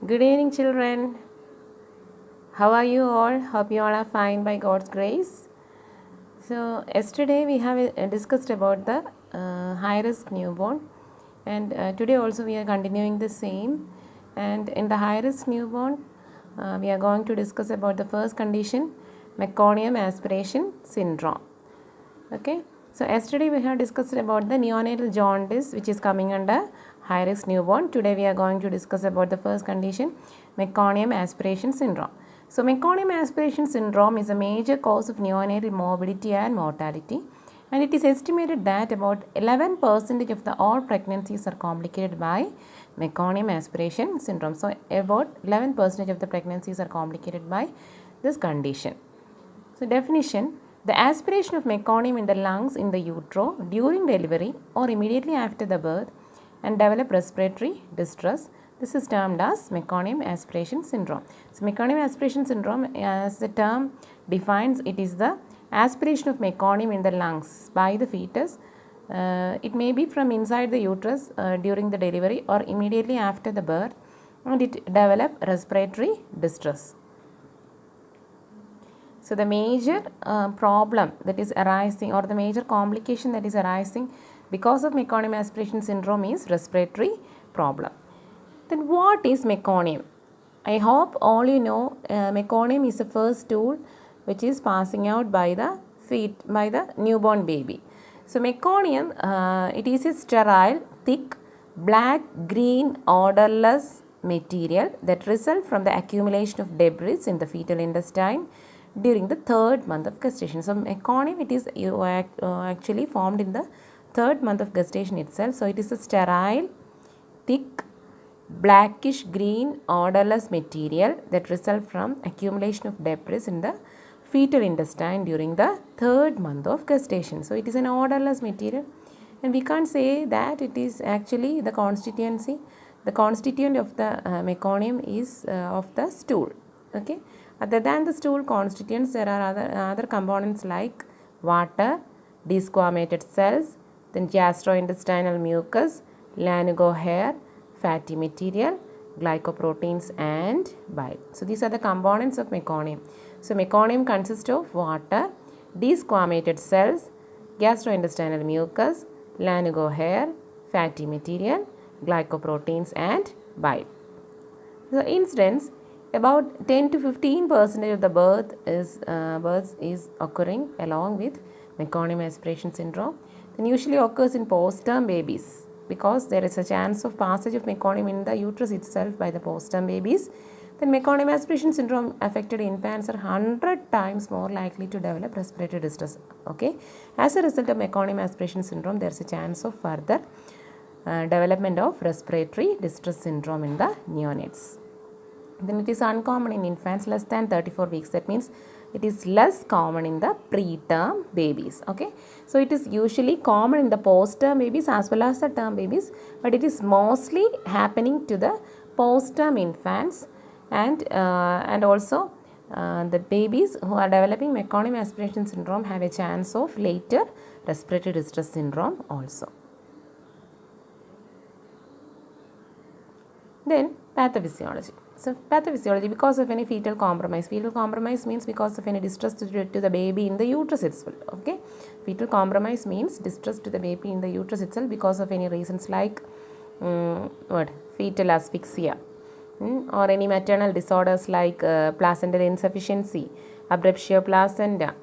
Good evening, children. How are you all? Hope you all are fine by God's grace. So, yesterday we have discussed about the high risk newborn, and today also we are continuing the same. And in the high risk newborn, we are going to discuss about the first condition, Meconium aspiration syndrome. Okay, so yesterday we have discussed about the neonatal jaundice, which is coming under high risk newborn. Today we are going to discuss about the first condition, Meconium aspiration syndrome. So Meconium aspiration syndrome is a major cause of neonatal morbidity and mortality, and it is estimated that about 11% of the all pregnancies are complicated by Meconium aspiration syndrome. So about 11% of the pregnancies are complicated by this condition. So definition, the aspiration of meconium in the lungs in the utero during delivery or immediately after the birth and develop respiratory distress. This is termed as meconium aspiration syndrome. So meconium aspiration syndrome, as the term defines, it is the aspiration of meconium in the lungs by the fetus. It may be from inside the uterus during the delivery or immediately after the birth, and it develop respiratory distress. So the major problem that is arising, or the major complication that is arising because of meconium aspiration syndrome is respiratory problem. Then what is meconium? I hope all you know meconium is the first stool which is passing out by the newborn baby. So meconium, it is a sterile, thick, black, green, odorless material that result from the accumulation of debris in the fetal intestine during the third month of gestation. So meconium, it is actually formed in the third month of gestation itself. So it is a sterile, thick, blackish green, odorless material that result from accumulation of debris in the fetal intestine during the third month of gestation. So it is an odorless material, and we can't say that it is actually the constituent of the meconium is of the stool. Okay. Other than the stool constituents, there are other components like water, desquamated cells, then gastrointestinal mucus, lanugo hair, fatty material, glycoproteins and bile. So these are the components of meconium. So meconium consists of water, desquamated cells, gastrointestinal mucus, lanugo hair, fatty material, glycoproteins and bile. So incidence, about 10 to 15% of the births is occurring along with meconium aspiration syndrome. Then usually occurs in postterm babies because there is a chance of passage of meconium in the uterus itself by the postterm babies. Then meconium aspiration syndrome affected infants are 100 times more likely to develop respiratory distress. Okay, as a result of meconium aspiration syndrome, there is a chance of further development of respiratory distress syndrome in the neonates. Then it is uncommon in infants less than 34 weeks. That means it is less common in the preterm babies. Okay, so it is usually common in the postterm babies as well as the term babies, but it is mostly happening to the postterm infants and also the babies who are developing meconium aspiration syndrome have a chance of later respiratory distress syndrome also. Then pathophysiology. So pathophysiology, because of any fetal compromise means because of any distress to the baby in the uterus itself. Okay, fetal compromise means distress to the baby in the uterus itself because of any reasons like fetal asphyxia, or any maternal disorders like placental insufficiency, abruptio placenta,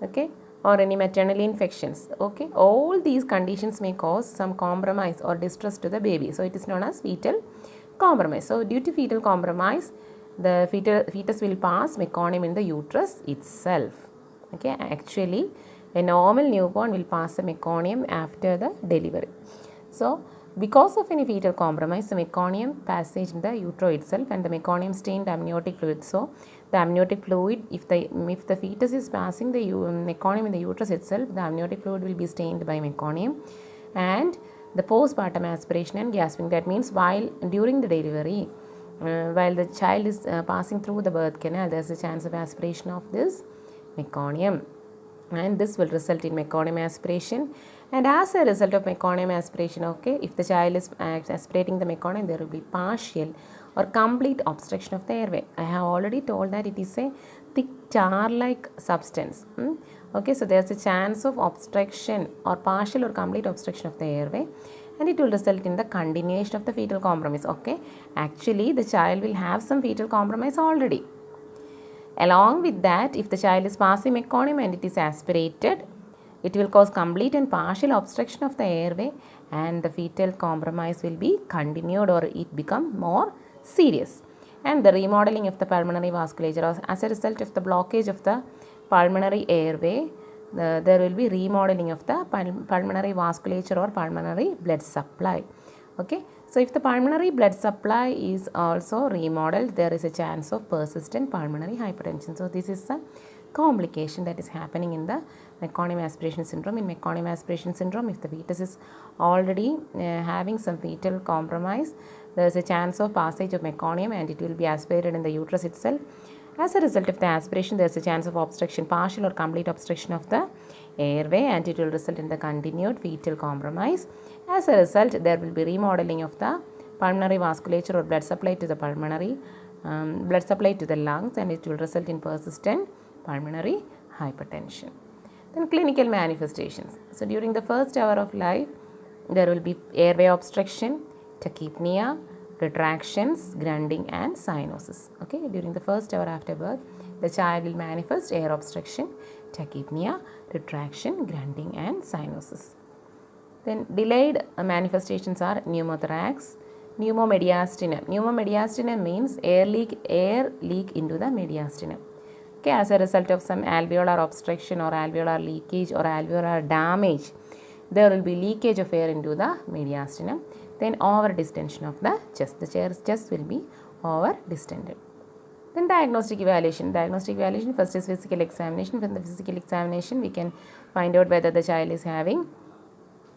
okay, or any maternal infections. Okay, all these conditions may cause some compromise or distress to the baby. So it is known as fetal compromise. So due to fetal compromise, the fetus will pass meconium in the uterus itself. Okay, actually a normal newborn will pass the meconium after the delivery. So because of any fetal compromise, the meconium passage in the utero itself and the meconium stained amniotic fluid. So the amniotic fluid, if the fetus is passing the meconium in the uterus itself, the amniotic fluid will be stained by meconium. And the postpartum aspiration and gasping, that means during the delivery, while the child is passing through the birth canal, there is a chance of aspiration of this meconium, and this will result in meconium aspiration. And as a result of meconium aspiration, okay, if the child is aspirating the meconium, there will be partial or complete obstruction of the airway. I have already told that it is a thick tar-like substance. Okay, so there's a chance of obstruction or partial or complete obstruction of the airway, and it will result in the continuation of the fetal compromise. Okay, actually the child will have some fetal compromise already. Along with that, if the child is passing meconium and it is aspirated, it will cause complete and partial obstruction of the airway, and the fetal compromise will be continued or it become more serious. And the remodeling of the pulmonary vasculature, as a result of the blockage of the pulmonary airway, there will be remodeling of the pulmonary vasculature or pulmonary blood supply. Okay, so if the pulmonary blood supply is also remodeled, there is a chance of persistent pulmonary hypertension. So this is a complication that is happening in the meconium aspiration syndrome. In meconium aspiration syndrome, if the fetus is already having some fetal compromise, there is a chance of passage of meconium and it will be aspirated in the uterus itself. As a result of the aspiration, there is a chance of obstruction, partial or complete obstruction of the airway, and it will result in the continued fetal compromise. As a result, there will be remodeling of the pulmonary vasculature or blood supply to the pulmonary, blood supply to the lungs, and it will result in persistent pulmonary hypertension. Then clinical manifestations. So during the first hour of life, there will be airway obstruction, tachypnea, retractions, grunting and cyanosis. Okay, during the first hour after birth, the child will manifest air obstruction, tachypnea, retraction, grunting and cyanosis. Then delayed manifestations are pneumothorax, pneumomediastinum. Pneumomediastinum means air leak into the mediastinum. Okay, as a result of some alveolar obstruction or alveolar leakage or alveolar damage, there will be leakage of air into the mediastinum. Then over distension of the chest. The chest will be over distended. Then diagnostic evaluation. Diagnostic evaluation, first is physical examination. From the physical examination, we can find out whether the child is having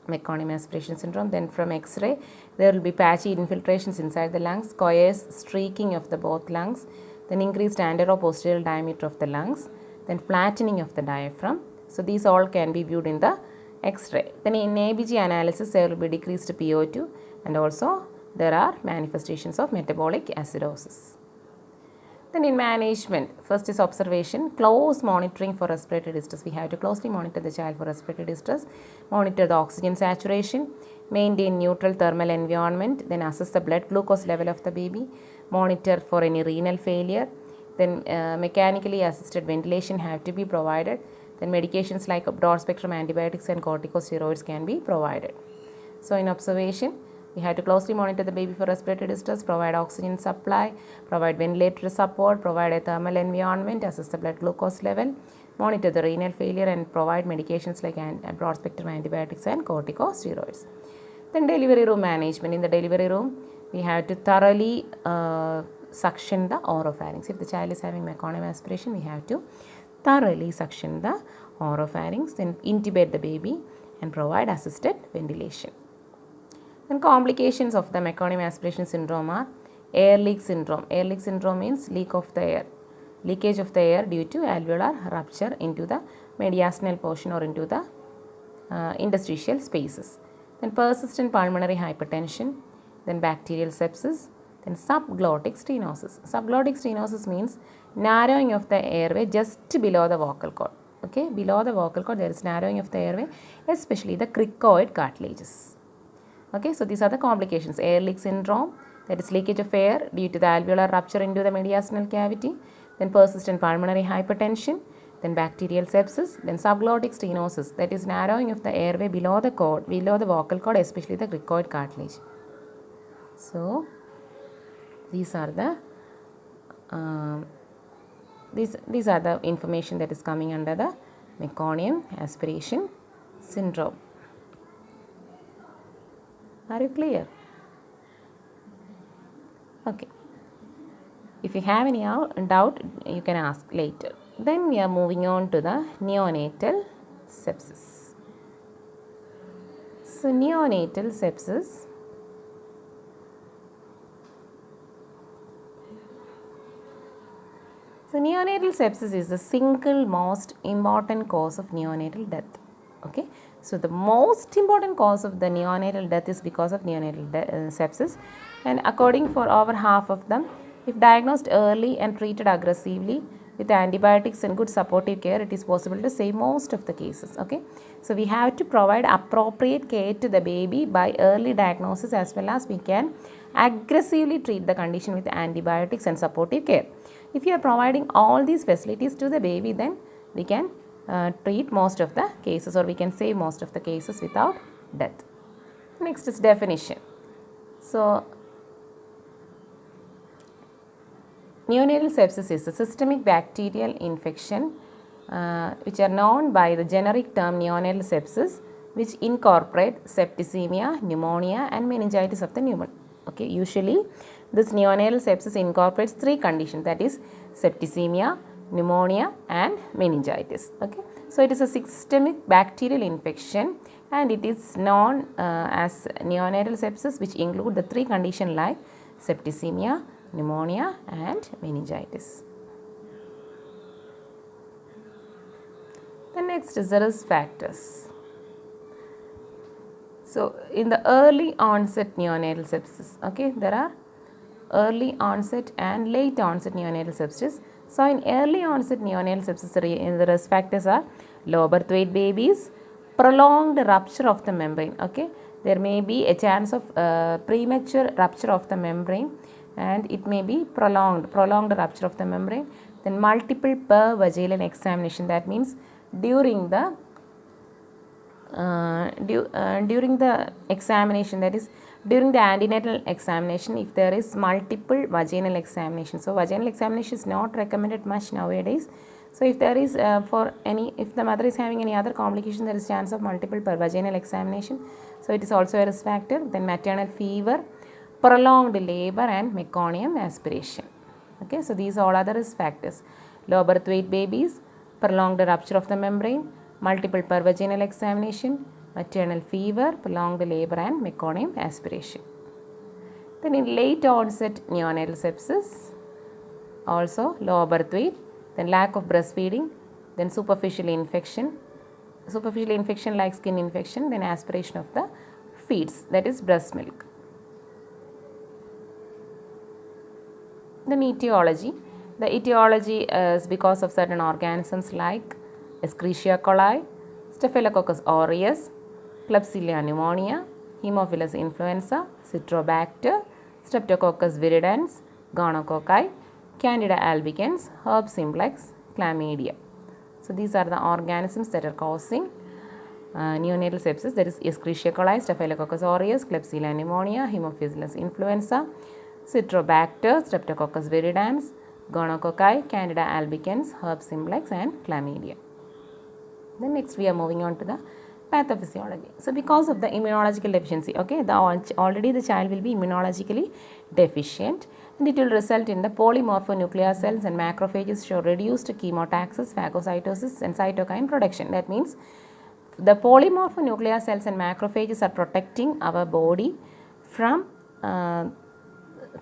meconium aspiration syndrome. Then from X-ray, there will be patchy infiltrations inside the lungs, coarse streaking of the both lungs, then increased antero-posterior diameter of the lungs, then flattening of the diaphragm. So these all can be viewed in the X-ray. Then in ABG analysis, there will be decreased PO2, and also there are manifestations of metabolic acidosis. Then in management, first is observation, close monitoring for respiratory distress. We have to closely monitor the child for respiratory distress, monitor the oxygen saturation, maintain neutral thermal environment, then assess the blood glucose level of the baby, monitor for any renal failure, then mechanically assisted ventilation have to be provided, then medications like broad spectrum antibiotics and corticosteroids can be provided. So in observation, we have to closely monitor the baby for respiratory distress, provide oxygen supply, provide ventilator support, provide a thermal environment, assess the blood glucose level, monitor the renal failure and provide medications like broad spectrum antibiotics and corticosteroids. Then delivery room management. In the delivery room, we have to thoroughly suction the oropharynx. If the child is having meconium aspiration, we have to thoroughly suction the oropharynx, then intubate the baby and provide assisted ventilation. Then complications of the meconium aspiration syndrome are air leak syndrome. Air leak syndrome means leak of the air, leakage of the air due to alveolar rupture into the mediastinal portion or into the interstitial spaces. Then persistent pulmonary hypertension, then bacterial sepsis, then subglottic stenosis. Subglottic stenosis means narrowing of the airway just below the vocal cord. Okay, below the vocal cord there is narrowing of the airway, especially the cricoid cartilages. Okay, so these are the complications. Air leak syndrome, that is leakage of air due to the alveolar rupture into the mediastinal cavity, then persistent pulmonary hypertension, then bacterial sepsis, then subglottic stenosis, that is narrowing of the airway below the cord, below the vocal cord, especially the cricoid cartilage. So these are the these are the information that is coming under the meconium aspiration syndrome. Are you clear? Okay. If you have any doubt, you can ask later. Then we are moving on to the neonatal sepsis. So neonatal sepsis . So neonatal sepsis is the single most important cause of neonatal death. Okay. So the most important cause of the neonatal death is because of neonatal sepsis, and according for over half of them, if diagnosed early and treated aggressively with antibiotics and good supportive care, it is possible to save most of the cases. Okay, so we have to provide appropriate care to the baby by early diagnosis, as well as we can aggressively treat the condition with antibiotics and supportive care. If you are providing all these facilities to the baby, then we can treat most of the cases, or we can save most of the cases without death. Next is definition. So neonatal sepsis is a systemic bacterial infection which are known by the generic term neonatal sepsis, which incorporate septicemia, pneumonia and meningitis of the newborn. Okay, usually this neonatal sepsis incorporates three conditions, that is septicemia, pneumonia and meningitis. Okay, so it is a systemic bacterial infection and it is known as neonatal sepsis, which include the three conditions like septicemia, pneumonia and meningitis. The next is the risk factors. So in the early onset neonatal sepsis, okay, there are early onset and late onset neonatal sepsis. So in early onset neonatal sepsis, the risk factors are low birth weight babies, prolonged rupture of the membrane. Okay, there may be a chance of premature rupture of the membrane, and it may be prolonged rupture of the membrane. Then multiple per vaginal examination, that means during the examination, that is during the antenatal examination, if there is multiple vaginal examination. So vaginal examination is not recommended much nowadays. So if there is if the mother is having any other complication, there is chance of multiple per vaginal examination. So it is also a risk factor. Then maternal fever, prolonged labor and meconium aspiration. Okay, so these all are the risk factors. Low birth weight babies, prolonged rupture of the membrane, multiple per vaginal examination, maternal fever, prolonged labor and meconium aspiration. Then in late onset neonatal sepsis, also low birth weight, then lack of breastfeeding, then superficial infection like skin infection, then aspiration of the feeds, that is breast milk. Then etiology. The etiology is because of certain organisms like Escherichia coli, Staphylococcus aureus, Klebsiella pneumonia, Haemophilus influenza, Citrobacter, Streptococcus viridans, Gonococci, Candida albicans, Herb simplex, Chlamydia. So these are the organisms that are causing neonatal sepsis. That is Escherichia coli, Staphylococcus aureus, Klebsiella pneumonia, Haemophilus influenza, Citrobacter, Streptococcus viridans, Gonococci, Candida albicans, Herb simplex and Chlamydia. Then next we are moving on to the pathophysiology. So because of the immunological deficiency, okay, already the child will be immunologically deficient, and it will result in the polymorphonuclear cells and macrophages show reduced chemotaxis, phagocytosis and cytokine production. That means the polymorphonuclear cells and macrophages are protecting our body from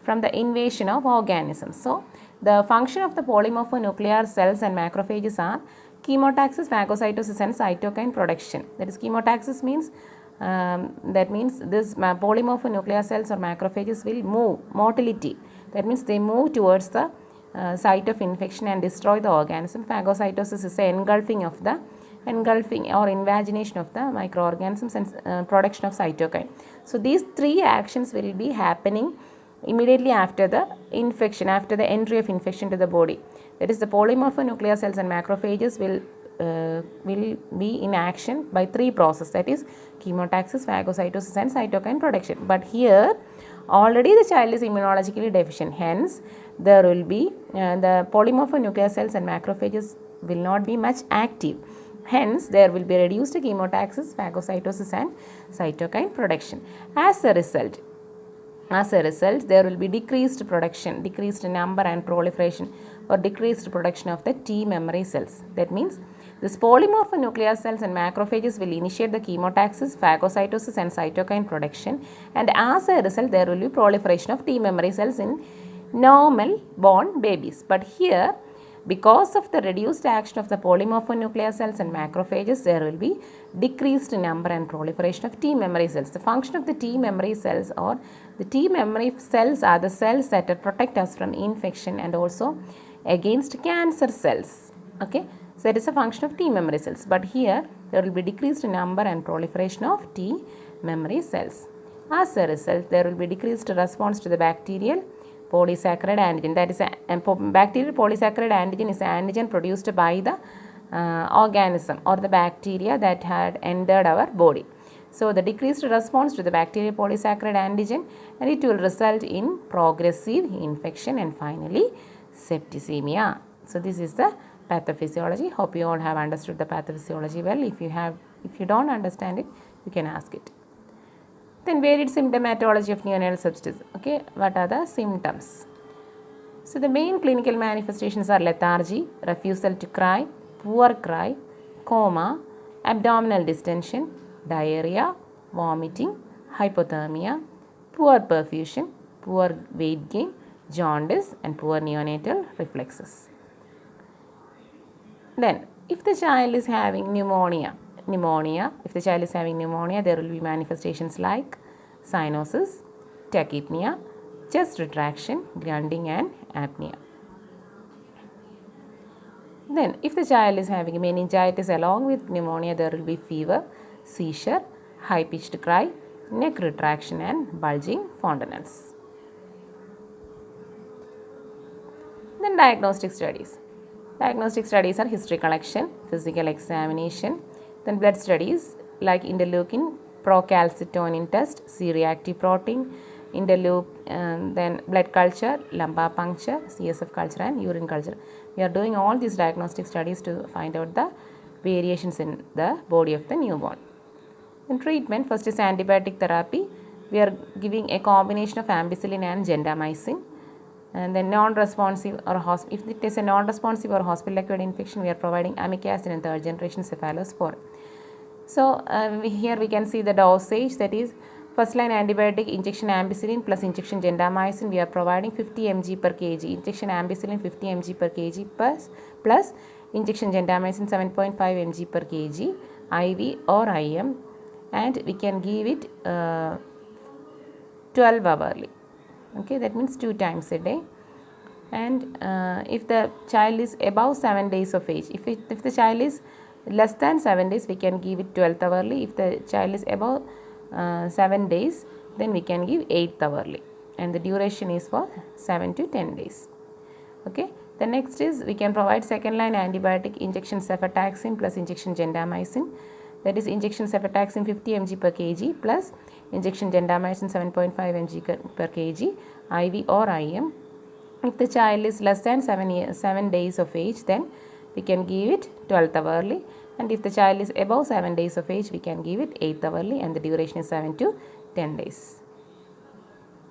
the invasion of organisms. So the function of the polymorphonuclear cells and macrophages are chemotaxis, phagocytosis and cytokine production. That is, chemotaxis means this polymorphonuclear cells or macrophages will move, motility. That means they move towards the site of infection and destroy the organism. Phagocytosis is the engulfing or invagination of the microorganisms and production of cytokine. So these three actions will be happening immediately after the infection, after the entry of infection to the body. That is, the polymorphonuclear cells and macrophages will be in action by three processes, that is chemotaxis, phagocytosis and cytokine production. But here already the child is immunologically deficient, hence there will be the polymorphonuclear cells and macrophages will not be much active. Hence there will be reduced chemotaxis, phagocytosis and cytokine production. As a result, there will be decreased production, decreased number and proliferation or decreased production of the T memory cells. That means this polymorphonuclear cells and macrophages will initiate the chemotaxis, phagocytosis and cytokine production, and as a result there will be proliferation of T memory cells in normal born babies. But here because of the reduced action of the polymorphonuclear cells and macrophages, there will be decreased number and proliferation of T memory cells. The function of the T memory cells or the T memory cells are the cells that protect us from infection and also against cancer cells. Okay, so that is a function of T memory cells. But here there will be decreased number and proliferation of T memory cells. As a result, there will be decreased response to the bacterial polysaccharide antigen. That is, bacterial polysaccharide antigen is an antigen produced by the organism or the bacteria that had entered our body. So, the decreased response to the bacterial polysaccharide antigen, and it will result in progressive infection and finally septicemia. So, this is the pathophysiology. Hope you all have understood the pathophysiology well. If you don't understand it, you can ask it. Then varied symptomatology of neonatal sepsis. Okay, what are the symptoms? So the main clinical manifestations are lethargy, refusal to cry, poor cry, coma, abdominal distension, diarrhea, vomiting, hypothermia, poor perfusion, poor weight gain, jaundice and poor neonatal reflexes. Then if the child is having pneumonia, if the child is having pneumonia, there will be manifestations like cyanosis, tachypnea, chest retraction, grunting and apnea. Then if the child is having meningitis along with pneumonia, there will be fever, seizure, high pitched cry, neck retraction and bulging fontanelles. Then diagnostic studies. Diagnostic studies are history collection, physical examination, then blood studies like interleukin, procalcitonin test, C-reactive protein, interleukin, then blood culture, lumbar puncture, CSF culture and urine culture. We are doing all these diagnostic studies to find out the variations in the body of the newborn. In treatment, first is antibiotic therapy. We are giving a combination of ampicillin and gentamicin. And then non-responsive or if it is a non-responsive or hospital-acquired infection, we are providing amikacin and third generation cephalosporin. So here we can see the dosage, that is first line antibiotic injection ampicillin plus injection gentamicin. We are providing 50 mg per kg. Injection ampicillin 50 mg per kg plus injection gentamicin 7.5 mg per kg IV or IM, and we can give it 12 hourly. Okay, that means 2 times a day. And if the child is above 7 days of age, if the child is less than 7 days, we can give it 12th hourly. If the child is above 7 days, then we can give 8th hourly, and the duration is for 7 to 10 days. Okay, the next is we can provide second line antibiotic injection cefotaxime plus injection gentamicin, that is injection cefotaxime 50 mg per kg plus injection gentamicin 7.5 mg per kg IV or IM. If the child is less than 7 days of age, then we can give it 12th hourly, and if the child is above 7 days of age, we can give it 8th hourly, and the duration is 7 to 10 days.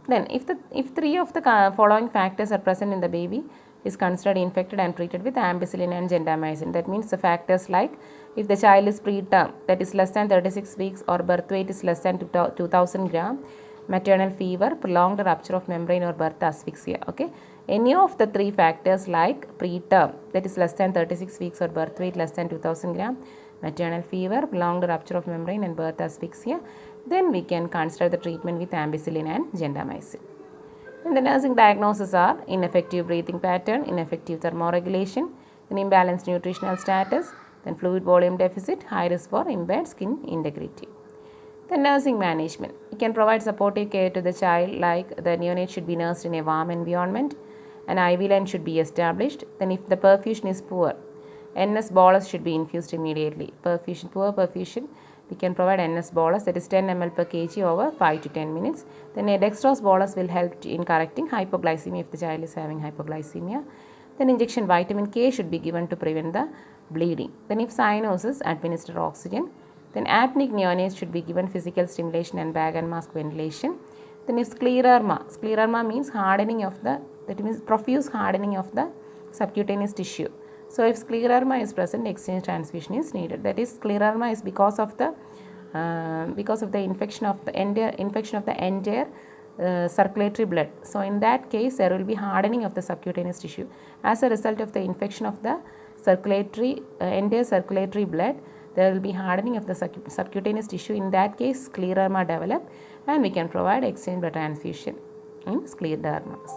Then if 3 of the following factors are present in the baby, is considered infected and treated with ampicillin and gentamicin. That means the factors like if the child is preterm, that is less than 36 weeks, or birth weight is less than 2000 gram, maternal fever, prolonged rupture of membrane or birth asphyxia. Okay, any of the 3 factors like preterm, that is less than 36 weeks, or birth weight less than 2000 gram, maternal fever, prolonged rupture of membrane and birth asphyxia, then we can consider the treatment with ampicillin and gentamicin. And the nursing diagnoses are ineffective breathing pattern, ineffective thermoregulation, then imbalanced nutritional status, then fluid volume deficit, high risk for impaired skin integrity. The nursing management. We can provide supportive care to the child, like the neonate should be nursed in a warm environment, an IV line should be established. Then if the perfusion is poor, NS bolus should be infused immediately. Poor perfusion, we can provide NS bolus, that is 10 ml per kg over 5 to 10 minutes. Then a dextrose bolus will help in correcting hypoglycemia if the child is having hypoglycemia. Then injection vitamin K should be given to prevent the bleeding. Then if cyanosis, administer oxygen. Then apneic neonates should be given physical stimulation and bag and mask ventilation. Then if scleroma means hardening of the, that means profuse hardening of the subcutaneous tissue. So if scleroma is present, exchange transfusion is needed. That is, scleroma is because of the infection of the entire circulatory blood. So in that case there will be hardening of the subcutaneous tissue. As a result of the infection of the circulatory entire circulatory blood, there will be hardening of the subcutaneous tissue. In that case scleroderma develop, and we can provide exchange blood transfusion in sclerodermas.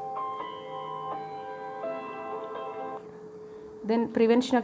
Then prevention of